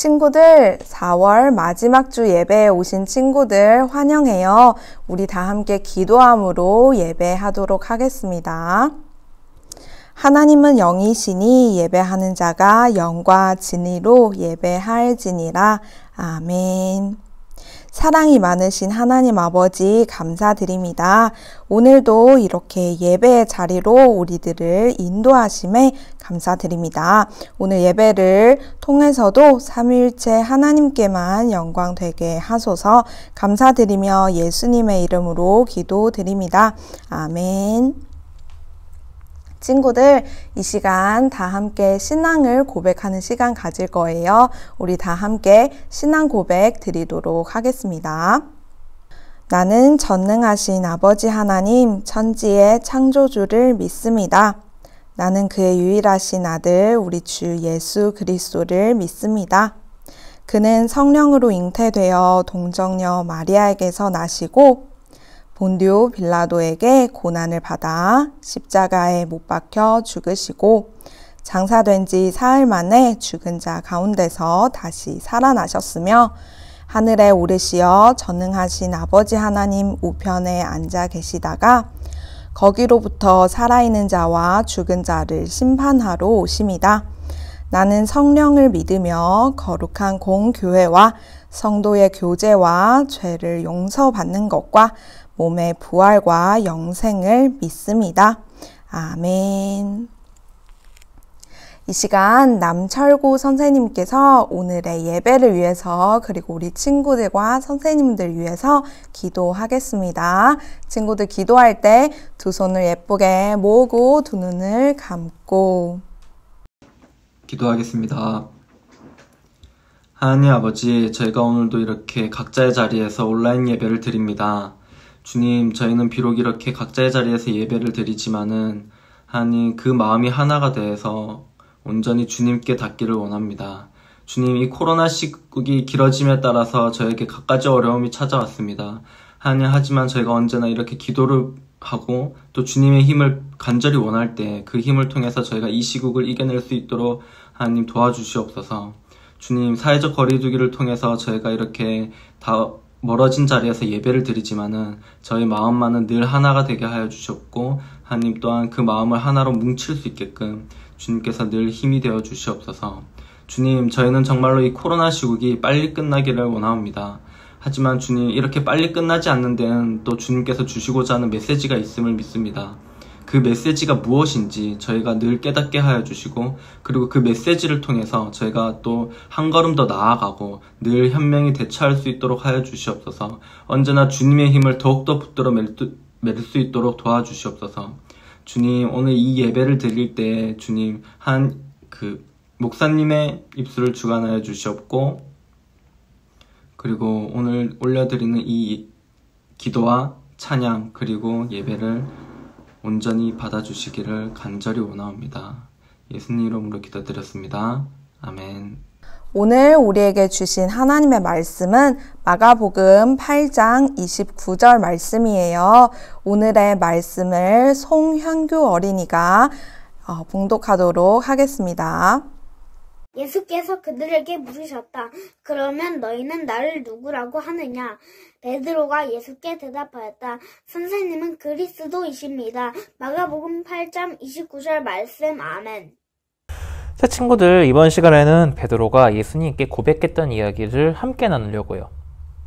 친구들, 4월 마지막 주 예배에 오신 친구들 환영해요. 우리 다 함께 기도함으로 예배하도록 하겠습니다. 하나님은 영이시니 예배하는 자가 영과 진리로 예배할지니라. 아멘. 사랑이 많으신 하나님 아버지 감사드립니다. 오늘도 이렇게 예배의 자리로 우리들을 인도하심에 감사드립니다. 오늘 예배를 통해서도 삼위일체 하나님께만 영광 되게 하소서. 감사드리며 예수님의 이름으로 기도드립니다. 아멘. 친구들, 이 시간 다 함께 신앙을 고백하는 시간 가질 거예요. 우리 다 함께 신앙 고백 드리도록 하겠습니다. 나는 전능하신 아버지 하나님, 천지의 창조주를 믿습니다. 나는 그의 유일하신 아들, 우리 주 예수 그리스도를 믿습니다. 그는 성령으로 잉태되어 동정녀 마리아에게서 나시고 본디오 빌라도에게 고난을 받아 십자가에 못 박혀 죽으시고 장사된 지 사흘 만에 죽은 자 가운데서 다시 살아나셨으며 하늘에 오르시어 전능하신 아버지 하나님 우편에 앉아 계시다가 거기로부터 살아있는 자와 죽은 자를 심판하러 오심이다. 나는 성령을 믿으며 거룩한 공교회와 성도의 교제와 죄를 용서받는 것과 몸의 부활과 영생을 믿습니다. 아멘. 이 시간 남철구 선생님께서 오늘의 예배를 위해서 그리고 우리 친구들과 선생님들 위해서 기도하겠습니다. 친구들 기도할 때 두 손을 예쁘게 모으고 두 눈을 감고 기도하겠습니다. 하나님 아버지, 저희가 오늘도 이렇게 각자의 자리에서 온라인 예배를 드립니다. 주님, 저희는 비록 이렇게 각자의 자리에서 예배를 드리지만은 하나님 그 마음이 하나가 돼서 온전히 주님께 닿기를 원합니다. 주님, 이 코로나 시국이 길어짐에 따라서 저에게 갖가지 어려움이 찾아왔습니다. 하나님, 하지만 저희가 언제나 이렇게 기도를 하고 또 주님의 힘을 간절히 원할 때 그 힘을 통해서 저희가 이 시국을 이겨낼 수 있도록 하나님 도와주시옵소서. 주님, 사회적 거리두기를 통해서 저희가 이렇게 다 멀어진 자리에서 예배를 드리지만은 저희 마음만은 늘 하나가 되게 하여 주셨고 하나님 또한 그 마음을 하나로 뭉칠 수 있게끔 주님께서 늘 힘이 되어 주시옵소서. 주님, 저희는 정말로 이 코로나 시국이 빨리 끝나기를 원합니다. 하지만 주님, 이렇게 빨리 끝나지 않는 데는 또 주님께서 주시고자 하는 메시지가 있음을 믿습니다. 그 메시지가 무엇인지 저희가 늘 깨닫게 하여 주시고 그리고 그 메시지를 통해서 저희가 또 한 걸음 더 나아가고 늘 현명히 대처할 수 있도록 하여 주시옵소서. 언제나 주님의 힘을 더욱더 붙들어 맬 수 있도록 도와주시옵소서. 주님, 오늘 이 예배를 드릴 때 주님 목사님의 입술을 주관하여 주시옵고 그리고 오늘 올려드리는 이 기도와 찬양 그리고 예배를 온전히 받아주시기를 간절히 원하옵니다. 예수님 이름으로 기도드렸습니다. 아멘. 오늘 우리에게 주신 하나님의 말씀은 마가복음 8장 29절 말씀이에요. 오늘의 말씀을 송현규 어린이가 봉독하도록 하겠습니다. 예수께서 그들에게 물으셨다. 그러면 너희는 나를 누구라고 하느냐? 베드로가 예수께 대답하였다. 선생님은 그리스도이십니다. 마가복음 8장 29절 말씀. 아멘. 자, 친구들, 이번 시간에는 베드로가 예수님께 고백했던 이야기를 함께 나누려고요.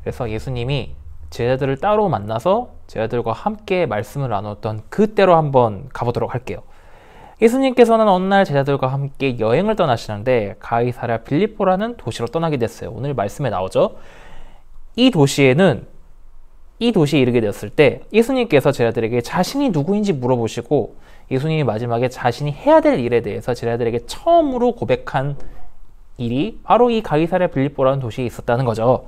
그래서 예수님이 제자들을 따로 만나서 제자들과 함께 말씀을 나눴던 그때로 한번 가보도록 할게요. 예수님께서는 어느 날 제자들과 함께 여행을 떠나시는데 가이사랴 빌립보라는 도시로 떠나게 됐어요. 오늘 말씀에 나오죠. 이 도시에 이르게 되었을 때 예수님께서 제자들에게 자신이 누구인지 물어보시고 예수님이 마지막에 자신이 해야 될 일에 대해서 제자들에게 처음으로 고백한 일이 바로 이 가이사랴 빌립보라는 도시에 있었다는 거죠.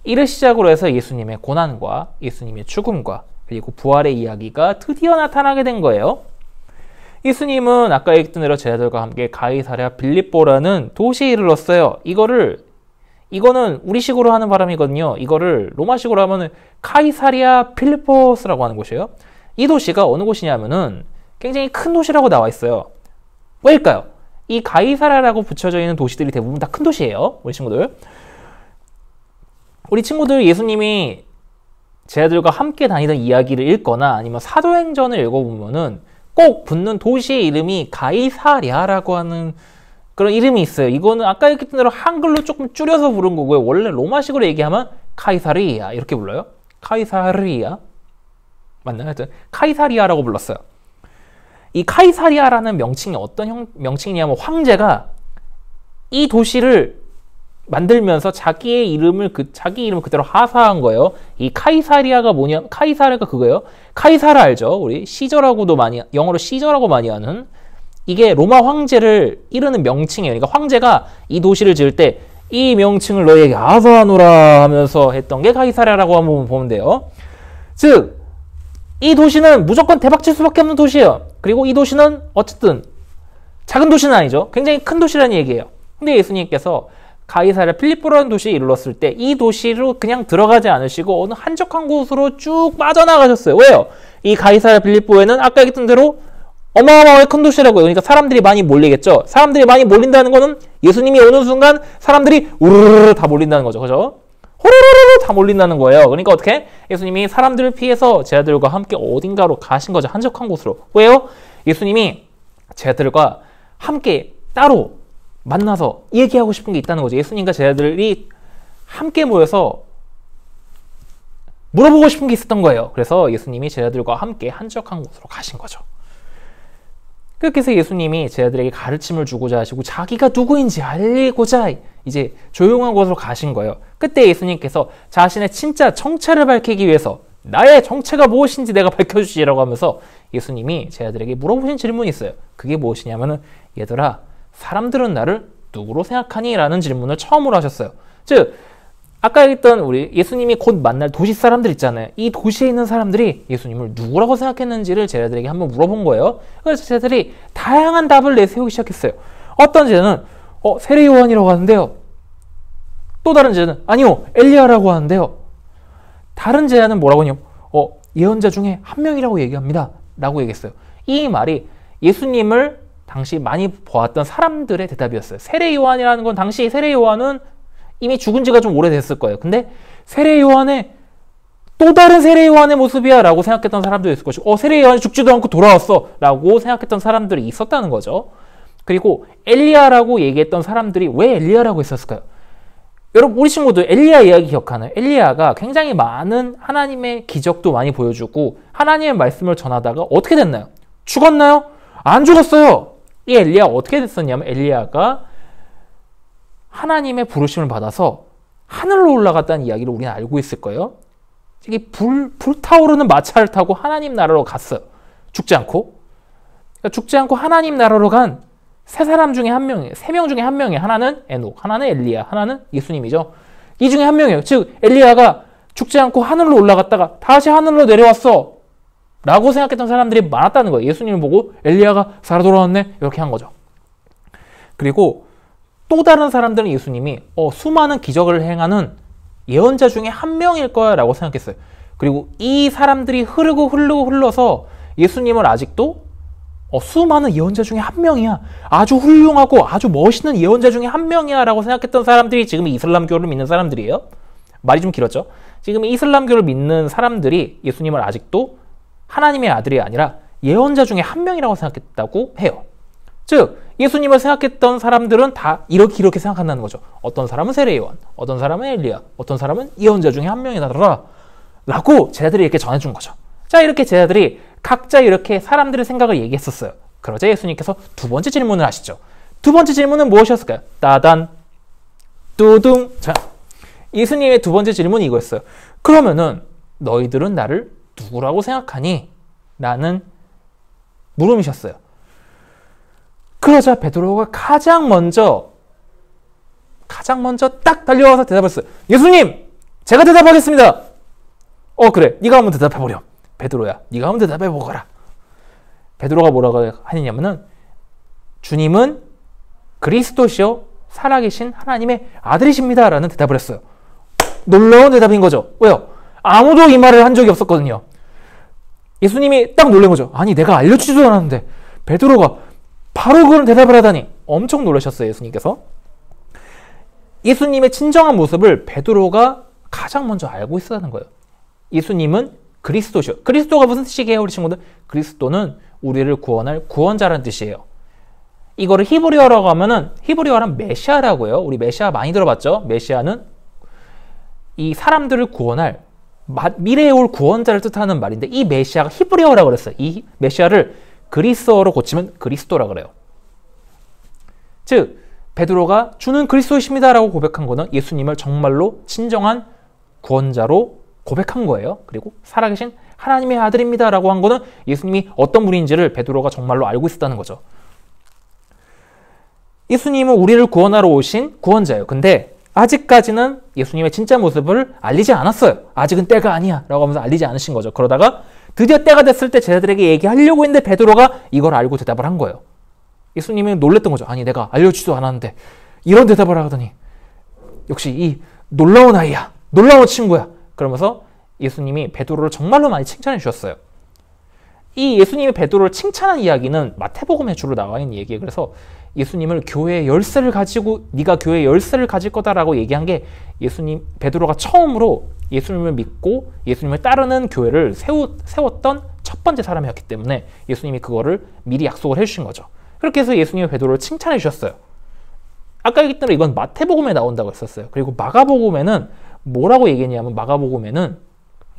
이를 시작으로 해서 예수님의 고난과 예수님의 죽음과 그리고 부활의 이야기가 드디어 나타나게 된 거예요. 예수님은 아까 얘기했던 대로 제자들과 함께 가이사랴 빌립보라는 도시에 이르렀어요. 이거는 우리식으로 하는 발음이거든요. 이거를 로마식으로 하면은 카이사리아 필리포스라고 하는 곳이에요. 이 도시가 어느 곳이냐면은 굉장히 큰 도시라고 나와 있어요. 왜일까요? 이 가이사랴라고 붙여져 있는 도시들이 대부분 다 큰 도시예요. 우리 친구들 예수님이 제자들과 함께 다니던 이야기를 읽거나 아니면 사도행전을 읽어보면은 꼭 붙는 도시의 이름이 가이사랴라고 하는 그런 이름이 있어요. 이거는 아까 얘기했던 대로 한글로 조금 줄여서 부른 거고요. 원래 로마식으로 얘기하면 카이사리아 이렇게 불러요. 카이사리아 맞나요? 하여튼 카이사리아라고 불렀어요. 이 카이사리아라는 명칭이 어떤 명칭이냐면 황제가 이 도시를 만들면서 자기 이름을 그대로 하사한 거예요. 이 카이사리아가 뭐냐? 카이사리아가 그거예요. 카이사라 알죠? 우리 시저라고도 영어로 시저라고 많이 하는 이게 로마 황제를 이르는 명칭이에요. 그러니까 황제가 이 도시를 지을 때 이 명칭을 너에게 하사하노라 하면서 했던 게 카이사랴라고 한번 보면 돼요. 즉, 이 도시는 무조건 대박칠 수밖에 없는 도시예요. 그리고 이 도시는 어쨌든 작은 도시는 아니죠. 굉장히 큰 도시라는 얘기예요. 근데 예수님께서 가이사랴 필리포라는 도시에 이르렀을 때 이 도시로 그냥 들어가지 않으시고 어느 한적한 곳으로 쭉 빠져나가셨어요. 왜요? 이 가이사랴 필리포에는 아까 얘기했던 대로 어마어마하게 큰 도시라고요. 그러니까 사람들이 많이 몰리겠죠. 사람들이 많이 몰린다는 거는 예수님이 오는 순간 사람들이 우르르 다 몰린다는 거죠. 그죠? 호로로로 다 몰린다는 거예요. 그러니까 어떻게? 예수님이 사람들을 피해서 제자들과 함께 어딘가로 가신 거죠. 한적한 곳으로. 왜요? 예수님이 제자들과 함께 따로 만나서 얘기하고 싶은 게 있다는 거죠. 예수님과 제자들이 함께 모여서 물어보고 싶은 게 있었던 거예요. 그래서 예수님이 제자들과 함께 한적한 곳으로 가신 거죠. 그렇게 해서 예수님이 제자들에게 가르침을 주고자 하시고 자기가 누구인지 알리고자 이제 조용한 곳으로 가신 거예요. 그때 예수님께서 자신의 진짜 정체를 밝히기 위해서 나의 정체가 무엇인지 내가 밝혀주시라고 하면서 예수님이 제자들에게 물어보신 질문이 있어요. 그게 무엇이냐면은 얘들아 사람들은 나를 누구로 생각하니? 라는 질문을 처음으로 하셨어요. 즉 아까 얘기했던 우리 예수님이 곧 만날 도시 사람들 있잖아요. 이 도시에 있는 사람들이 예수님을 누구라고 생각했는지를 제자들에게 한번 물어본 거예요. 그래서 제자들이 다양한 답을 내세우기 시작했어요. 어떤 제자는 세례 요한이라고 하는데요. 또 다른 제자는 아니요 엘리야라고 하는데요. 다른 제자는 뭐라고 하냐면 예언자 중에 한 명이라고 얘기합니다. 라고 얘기했어요. 이 말이 예수님을 당시 많이 보았던 사람들의 대답이었어요. 세례 요한이라는 건 당시 세례 요한은 이미 죽은 지가 좀 오래됐을 거예요. 근데 세례 요한의 또 다른 세례 요한의 모습이야 라고 생각했던 사람도 있을 것이고 세례 요한이 죽지도 않고 돌아왔어 라고 생각했던 사람들이 있었다는 거죠. 그리고 엘리야라고 얘기했던 사람들이 왜 엘리야라고 했었을까요? 여러분 우리 친구들 엘리야 이야기 기억하나요? 엘리야가 굉장히 많은 하나님의 기적도 많이 보여주고 하나님의 말씀을 전하다가 어떻게 됐나요? 죽었나요? 안 죽었어요. 이 엘리야 어떻게 됐었냐면 엘리야가 하나님의 부르심을 받아서 하늘로 올라갔다는 이야기를 우리는 알고 있을 거예요. 이게 불타오르는 마차를 타고 하나님 나라로 갔어요. 죽지 않고. 그러니까 죽지 않고 하나님 나라로 간 세 사람 중에 한 명이에요. 3명 중에 한 명이에요. 하나는 에녹, 하나는 엘리야, 하나는 예수님이죠. 이 중에 한 명이에요. 즉 엘리야가 죽지 않고 하늘로 올라갔다가 다시 하늘로 내려왔어 라고 생각했던 사람들이 많았다는 거예요. 예수님을 보고 엘리야가 살아 돌아왔네 이렇게 한 거죠. 그리고 또 다른 사람들은 예수님이 수많은 기적을 행하는 예언자 중에 한 명일 거야 라고 생각했어요. 그리고 이 사람들이 흘러서 예수님을 아직도 수많은 예언자 중에 한 명이야. 아주 훌륭하고 아주 멋있는 예언자 중에 한 명이야 라고 생각했던 사람들이 지금 이슬람교를 믿는 사람들이에요. 말이 좀 길었죠. 지금 이슬람교를 믿는 사람들이 예수님을 아직도 하나님의 아들이 아니라 예언자 중에 한 명이라고 생각했다고 해요. 즉 예수님을 생각했던 사람들은 다 이렇게 생각한다는 거죠. 어떤 사람은 세례 요한, 어떤 사람은 엘리야, 어떤 사람은 예언자 중에 한 명이다 라고 제자들이 이렇게 전해준 거죠. 자 이렇게 제자들이 각자 이렇게 사람들의 생각을 얘기했었어요. 그러자 예수님께서 두 번째 질문을 하시죠. 두 번째 질문은 무엇이었을까요? 따단 뚜둥. 자 예수님의 두 번째 질문이 이거였어요. 그러면은 너희들은 나를 누구라고 생각하니? 라는 물음이셨어요. 그러자 베드로가 가장 먼저 딱 달려와서 대답했어요. 예수님! 제가 대답하겠습니다! 그래. 네가 한번 대답해보렴. 베드로야. 네가 한번 대답해보거라. 베드로가 뭐라고 하느냐면은 주님은 그리스도시요 살아계신 하나님의 아들이십니다. 라는 대답을 했어요. 놀라운 대답인 거죠. 왜요? 아무도 이 말을 한 적이 없었거든요. 예수님이 딱 놀란 거죠. 아니 내가 알려주지도 않았는데 베드로가 바로 그런 대답을 하다니 엄청 놀라셨어요. 예수님께서. 예수님의 진정한 모습을 베드로가 가장 먼저 알고 있었다는 거예요. 예수님은 그리스도시요. 그리스도가 무슨 뜻이에요, 우리 친구들? 그리스도는 우리를 구원할 구원자라는 뜻이에요. 이거를 히브리어라고 하면은, 히브리어란 메시아라고요. 우리 메시아 많이 들어봤죠? 메시아는 이 사람들을 구원할 미래에 올 구원자를 뜻하는 말인데, 이 메시아가 히브리어라고 그랬어요. 이 메시아를 그리스어로 고치면 그리스도라고 그래요. 즉 베드로가 주는 그리스도이십니다라고 고백한 거는 예수님을 정말로 진정한 구원자로 고백한 거예요. 그리고 살아계신 하나님의 아들입니다라고 한 거는 예수님이 어떤 분인지를 베드로가 정말로 알고 있었다는 거죠. 예수님은 우리를 구원하러 오신 구원자예요. 근데 아직까지는 예수님의 진짜 모습을 알리지 않았어요. 아직은 때가 아니야 라고 하면서 알리지 않으신 거죠. 그러다가 드디어 때가 됐을 때 제자들에게 얘기하려고 했는데 베드로가 이걸 알고 대답을 한 거예요. 예수님이 놀랬던 거죠. 아니 내가 알려주지도 않았는데 이런 대답을 하더니 역시 이 놀라운 아이야. 놀라운 친구야. 그러면서 예수님이 베드로를 정말로 많이 칭찬해 주셨어요. 이 예수님이 베드로를 칭찬한 이야기는 마태복음에 주로 나와 있는 얘기예요. 그래서 예수님을 교회의 열쇠를 가지고 네가 교회의 열쇠를 가질 거다라고 얘기한 게 베드로가 처음으로 예수님을 믿고 예수님을 따르는 교회를 세웠던 첫 번째 사람이었기 때문에 예수님이 그거를 미리 약속을 해주신 거죠. 그렇게 해서 예수님이 베드로를 칭찬해 주셨어요. 아까 얘기했던 대로 이건 마태복음에 나온다고 했었어요. 그리고 마가복음에는 뭐라고 얘기했냐면 마가복음에는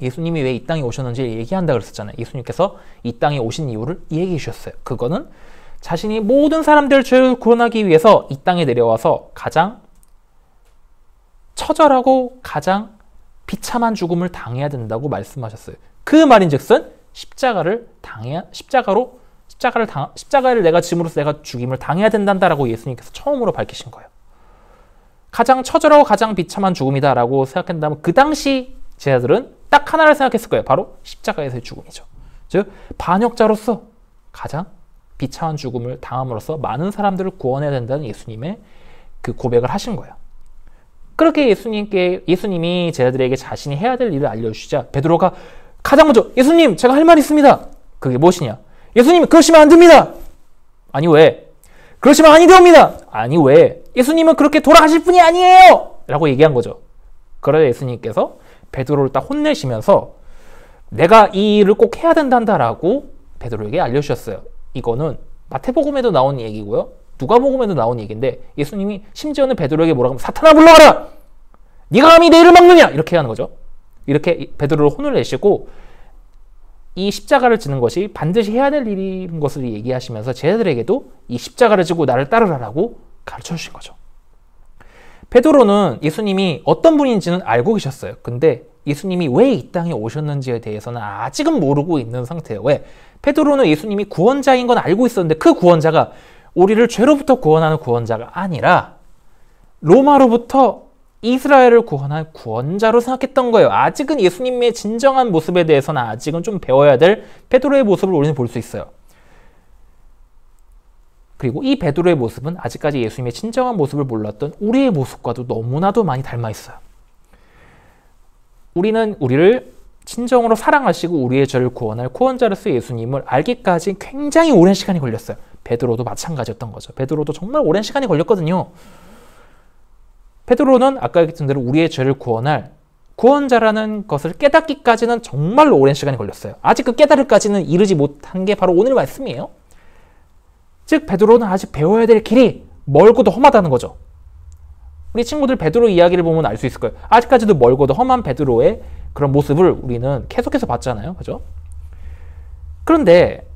예수님이 왜 이 땅에 오셨는지 얘기한다고 그랬었잖아요. 예수님께서 이 땅에 오신 이유를 얘기해 주셨어요. 그거는 자신이 모든 사람들을 죄를 구원하기 위해서 이 땅에 내려와서 가장 처절하고 가장 비참한 죽음을 당해야 된다고 말씀하셨어요. 그 말인즉슨 십자가를 내가 짐으로써 내가 죽임을 당해야 된단다라고 예수님께서 처음으로 밝히신 거예요. 가장 처절하고 가장 비참한 죽음이다라고 생각한다면 그 당시 제자들은 딱 하나를 생각했을 거예요. 바로 십자가에서의 죽음이죠. 즉 반역자로서 가장 비참한 죽음을 당함으로써 많은 사람들을 구원해야 된다는 예수님의 그 고백을 하신 거예요. 그렇게 예수님이 제자들에게 자신이 해야 될 일을 알려주시자 베드로가 가장 먼저 예수님 제가 할 말이 있습니다. 그게 무엇이냐? 예수님 그러시면 안 됩니다. 아니 왜? 그러시면 아니 되옵니다. 아니 왜? 예수님은 그렇게 돌아가실 분이 아니에요! 라고 얘기한 거죠. 그러자 예수님께서 베드로를 딱 혼내시면서 내가 이 일을 꼭 해야 된단다라고 베드로에게 알려주셨어요. 이거는 마태복음에도 나온 얘기고요. 누가복음에도 나온 얘기인데 예수님이 심지어는 베드로에게 뭐라고 하면 사탄아 물러가라! 네가 감히 내 일을 막느냐! 이렇게 하는 거죠. 이렇게 베드로를 혼을 내시고 이 십자가를 지는 것이 반드시 해야 될 일인 것을 얘기하시면서 제자들에게도 이 십자가를 지고 나를 따르라라고 가르쳐 주신 거죠. 베드로는 예수님이 어떤 분인지는 알고 계셨어요. 근데 예수님이 왜 이 땅에 오셨는지에 대해서는 아직은 모르고 있는 상태예요. 왜? 베드로는 예수님이 구원자인 건 알고 있었는데 그 구원자가 우리를 죄로부터 구원하는 구원자가 아니라 로마로부터 이스라엘을 구원한 구원자로 생각했던 거예요. 아직은 예수님의 진정한 모습에 대해서는 아직은 좀 배워야 될 베드로의 모습을 우리는 볼 수 있어요. 그리고 이 베드로의 모습은 아직까지 예수님의 진정한 모습을 몰랐던 우리의 모습과도 너무나도 많이 닮아 있어요. 우리는 우리를 진정으로 사랑하시고 우리의 죄를 구원할 구원자로서 예수님을 알기까지 굉장히 오랜 시간이 걸렸어요. 베드로도 마찬가지였던 거죠. 베드로도 정말 오랜 시간이 걸렸거든요. 베드로는 아까 얘기했던 대로 우리의 죄를 구원할 구원자라는 것을 깨닫기까지는 정말로 오랜 시간이 걸렸어요. 아직 그 깨달을까지는 이르지 못한 게 바로 오늘 말씀이에요. 즉 베드로는 아직 배워야 될 길이 멀고도 험하다는 거죠. 우리 친구들 베드로 이야기를 보면 알 수 있을 거예요. 아직까지도 멀고도 험한 베드로의 그런 모습을 우리는 계속해서 봤잖아요. 그죠? 그런데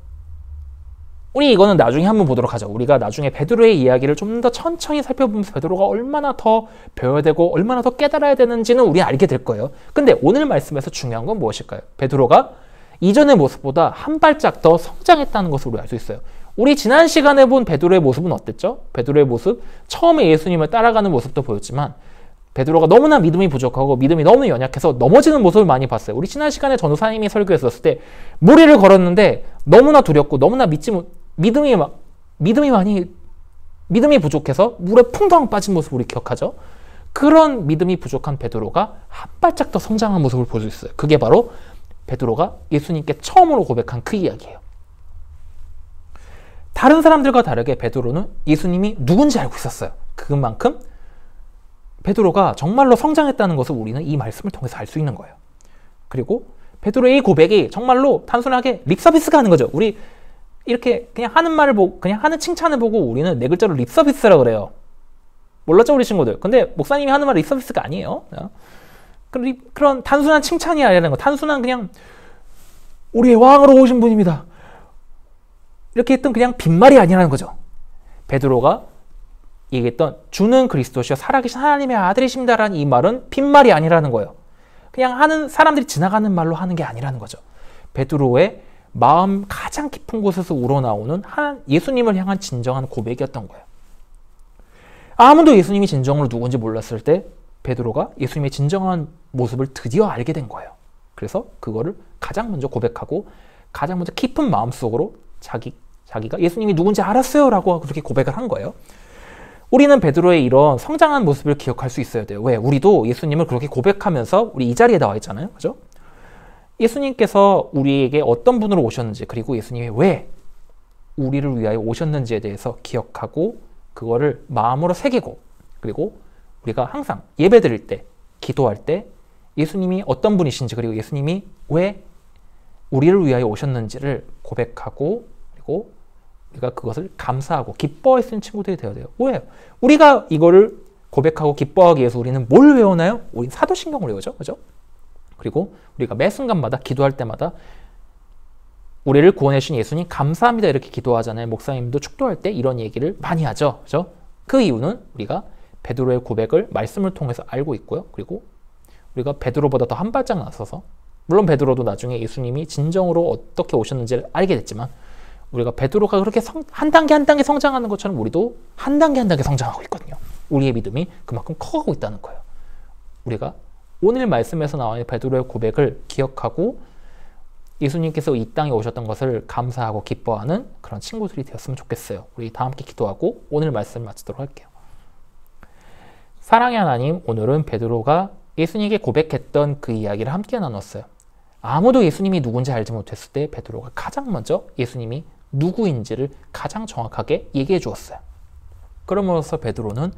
우리 이거는 나중에 한번 보도록 하죠. 우리가 나중에 베드로의 이야기를 좀 더 천천히 살펴보면서 베드로가 얼마나 더 배워야 되고 얼마나 더 깨달아야 되는지는 우리 알게 될 거예요. 근데 오늘 말씀에서 중요한 건 무엇일까요? 베드로가 이전의 모습보다 한 발짝 더 성장했다는 것을 우리 알 수 있어요. 우리 지난 시간에 본 베드로의 모습은 어땠죠? 베드로의 모습, 처음에 예수님을 따라가는 모습도 보였지만 베드로가 너무나 믿음이 부족하고 믿음이 너무 연약해서 넘어지는 모습을 많이 봤어요. 우리 지난 시간에 전도사님이 설교했었을 때 무리를 걸었는데 너무나 두렵고 너무나 믿음이 부족해서 물에 풍덩 빠진 모습을 우리 기억하죠? 그런 믿음이 부족한 베드로가 한 발짝 더 성장한 모습을 볼 수 있어요. 그게 바로 베드로가 예수님께 처음으로 고백한 그 이야기예요. 다른 사람들과 다르게 베드로는 예수님이 누군지 알고 있었어요. 그만큼 베드로가 정말로 성장했다는 것을 우리는 이 말씀을 통해서 알 수 있는 거예요. 그리고 베드로의 이 고백이 정말로 단순하게 립서비스가 하는 거죠. 우리 이렇게 그냥 하는 말을 보고, 그냥 하는 칭찬을 보고 우리는 네 글자로 립서비스라고 그래요. 몰랐죠, 우리 친구들? 근데 목사님이 하는 말은 립서비스가 아니에요. 그런 단순한 칭찬이 아니라는 거, 단순한 그냥 우리의 왕으로 오신 분입니다, 이렇게 했던 그냥 빈말이 아니라는 거죠. 베드로가 얘기했던 주는 그리스도시요 살아계신 하나님의 아들이십니다라는 이 말은 빈말이 아니라는 거예요. 그냥 하는 사람들이 지나가는 말로 하는 게 아니라는 거죠. 베드로의 마음 가장 깊은 곳에서 우러나오는 예수님을 향한 진정한 고백이었던 거예요. 아무도 예수님이 진정으로 누군지 몰랐을 때 베드로가 예수님의 진정한 모습을 드디어 알게 된 거예요. 그래서 그거를 가장 먼저 고백하고 가장 먼저 깊은 마음속으로 자기가 예수님이 누군지 알았어요 라고 그렇게 고백을 한 거예요. 우리는 베드로의 이런 성장한 모습을 기억할 수 있어야 돼요. 왜? 우리도 예수님을 그렇게 고백하면서 우리 이 자리에 나와 있잖아요. 그죠? 예수님께서 우리에게 어떤 분으로 오셨는지, 그리고 예수님이 왜 우리를 위하여 오셨는지에 대해서 기억하고 그거를 마음으로 새기고, 그리고 우리가 항상 예배 드릴 때, 기도할 때 예수님이 어떤 분이신지, 그리고 예수님이 왜 우리를 위하여 오셨는지를 고백하고, 그리고 우리가 그것을 감사하고 기뻐할 수 있는 친구들이 되어야 돼요. 왜? 우리가 이거를 고백하고 기뻐하기 위해서 우리는 뭘 외우나요? 우리는 사도신경을 외우죠. 그죠? 그리고 우리가 매 순간마다 기도할 때마다 우리를 구원해 주신 예수님 감사합니다 이렇게 기도하잖아요. 목사님도 축도할 때 이런 얘기를 많이 하죠. 그죠? 그 이유는 우리가 베드로의 고백을 말씀을 통해서 알고 있고요. 그리고 우리가 베드로보다 더 한 발짝 나서서, 물론 베드로도 나중에 예수님이 진정으로 어떻게 오셨는지를 알게 됐지만, 우리가 베드로가 그렇게 한 단계 한 단계 성장하는 것처럼 우리도 한 단계 한 단계 성장하고 있거든요. 우리의 믿음이 그만큼 커가고 있다는 거예요. 우리가 오늘 말씀에서 나오는 베드로의 고백을 기억하고 예수님께서 이 땅에 오셨던 것을 감사하고 기뻐하는 그런 친구들이 되었으면 좋겠어요. 우리 다 함께 기도하고 오늘 말씀을 마치도록 할게요. 사랑의 하나님, 오늘은 베드로가 예수님에게 고백했던 그 이야기를 함께 나눴어요. 아무도 예수님이 누군지 알지 못했을 때 베드로가 가장 먼저 예수님이 누구인지를 가장 정확하게 얘기해 주었어요. 그럼으로써 베드로는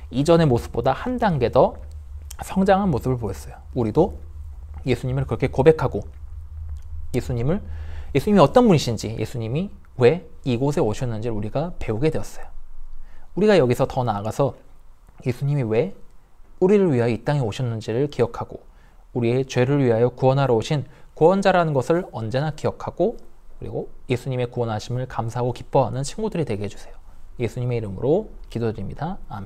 이전의 모습보다 한 단계 더 성장한 모습을 보였어요. 우리도 예수님을 그렇게 고백하고 예수님이 어떤 분이신지, 예수님이 왜 이곳에 오셨는지를 우리가 배우게 되었어요. 우리가 여기서 더 나아가서 예수님이 왜 우리를 위하여 이 땅에 오셨는지를 기억하고 우리의 죄를 위하여 구원하러 오신 구원자라는 것을 언제나 기억하고, 그리고 예수님의 구원하심을 감사하고 기뻐하는 친구들이 되게 해주세요. 예수님의 이름으로 기도드립니다. 아멘.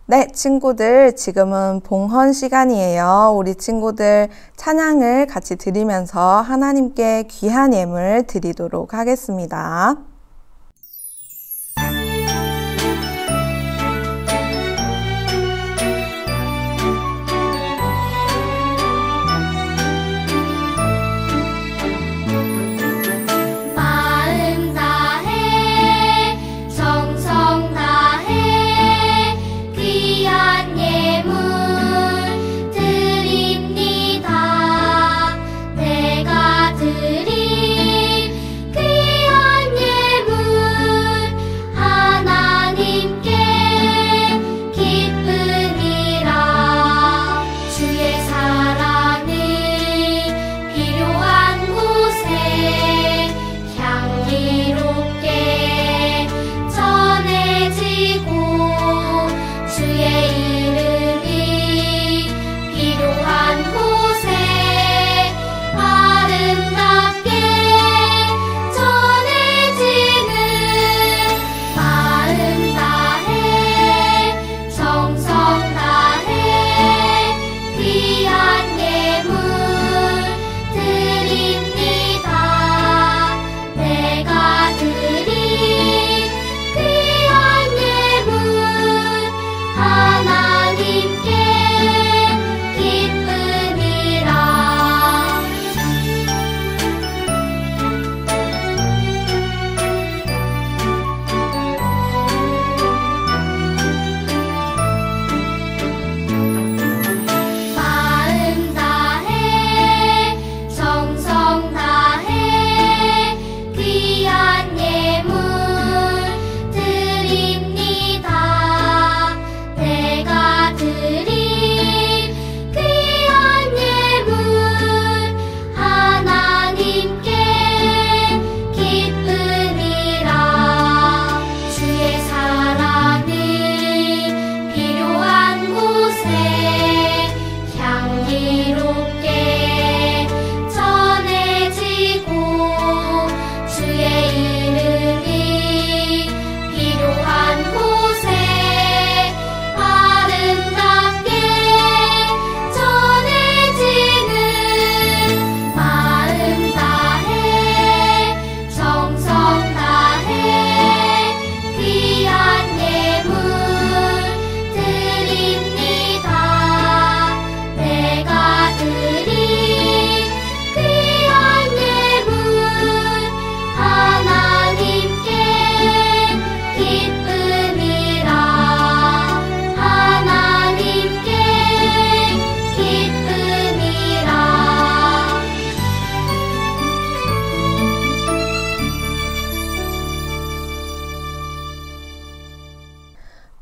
네, 친구들, 지금은 봉헌 시간이에요. 우리 친구들 찬양을 같이 드리면서 하나님께 귀한 예물 드리도록 하겠습니다. 드린 귀한 예물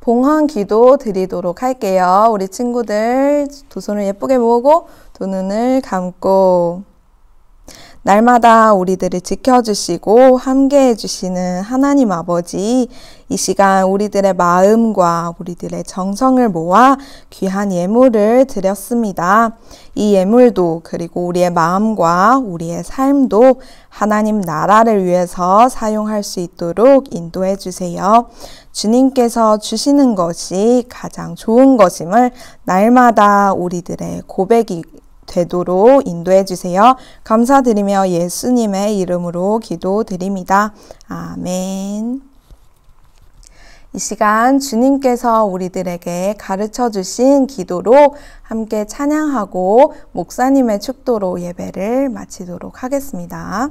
봉헌 기도 드리도록 할게요. 우리 친구들 두 손을 예쁘게 모으고 두 눈을 감고 날마다 우리들을 지켜주시고 함께 해주시는 하나님 아버지, 이 시간 우리들의 마음과 우리들의 정성을 모아 귀한 예물을 드렸습니다. 이 예물도 그리고 우리의 마음과 우리의 삶도 하나님 나라를 위해서 사용할 수 있도록 인도해 주세요. 주님께서 주시는 것이 가장 좋은 것임을 날마다 우리들의 고백이 되도록 인도해 주세요. 감사드리며 예수님의 이름으로 기도드립니다. 아멘. 이 시간 주님께서 우리들에게 가르쳐 주신 기도로 함께 찬양하고 목사님의 축도로 예배를 마치도록 하겠습니다.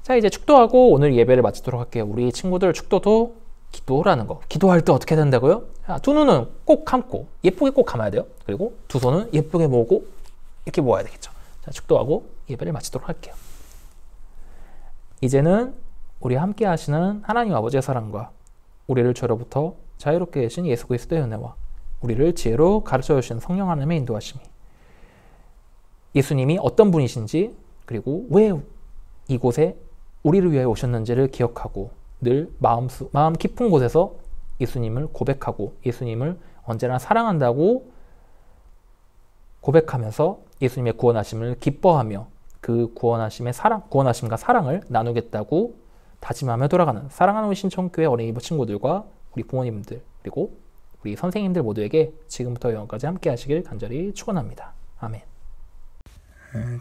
자, 이제 축도하고 오늘 예배를 마치도록 할게요. 우리 친구들 축도도 기도라는 거. 기도할 때 어떻게 된다고요? 자, 두 눈은 꼭 감고 예쁘게 꼭 감아야 돼요. 그리고 두 손은 예쁘게 모으고 이렇게 모아야 되겠죠. 자, 축도하고 예배를 마치도록 할게요. 이제는 우리 함께 하시는 하나님 아버지의 사랑과 우리를 죄로부터 자유롭게 하신 예수 그리스도의 은혜와 우리를 지혜로 가르쳐 주시는 성령 하나님의 인도하심이, 예수님이 어떤 분이신지 그리고 왜 이곳에 우리를 위해 오셨는지를 기억하고 늘 마음 깊은 곳에서 예수님을 고백하고 예수님을 언제나 사랑한다고 고백하면서 예수님의 구원하심을 기뻐하며 그 구원하심과 사랑을 나누겠다고 다짐하며 돌아가는 사랑하는 우리 신청교회 어린이 친구들과 우리 부모님들 그리고 우리 선생님들 모두에게 지금부터 영원까지 함께 하시길 간절히 축원합니다. 아멘.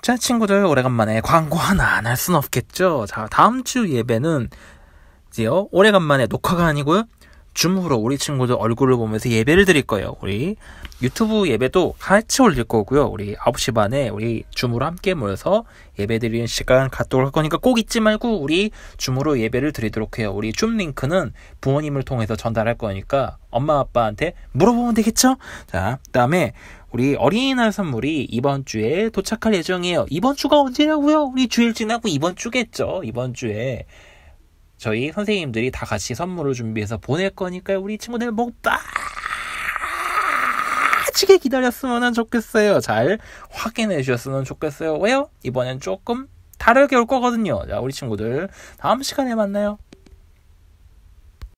자, 친구들, 오래간만에 광고 하나 안 할 순 없겠죠. 자, 다음 주 예배는 이제요, 오래간만에 녹화가 아니고요, 줌으로 우리 친구들 얼굴을 보면서 예배를 드릴 거예요. 우리 유튜브 예배도 같이 올릴 거고요. 우리 9시 반에 우리 줌으로 함께 모여서 예배 드리는 시간 갖도록 할 거니까 꼭 잊지 말고 우리 줌으로 예배를 드리도록 해요. 우리 줌 링크는 부모님을 통해서 전달할 거니까 엄마 아빠한테 물어보면 되겠죠? 자, 그다음에 우리 어린이날 선물이 이번 주에 도착할 예정이에요. 이번 주가 언제냐고요? 우리 주일 지나고 이번 주겠죠. 이번 주에 저희 선생님들이 다 같이 선물을 준비해서 보낼 거니까요. 우리 친구들 목 빠지게 기다렸으면 좋겠어요. 잘 확인해 주셨으면 좋겠어요. 왜요? 이번엔 조금 다르게 올 거거든요. 자, 우리 친구들 다음 시간에 만나요.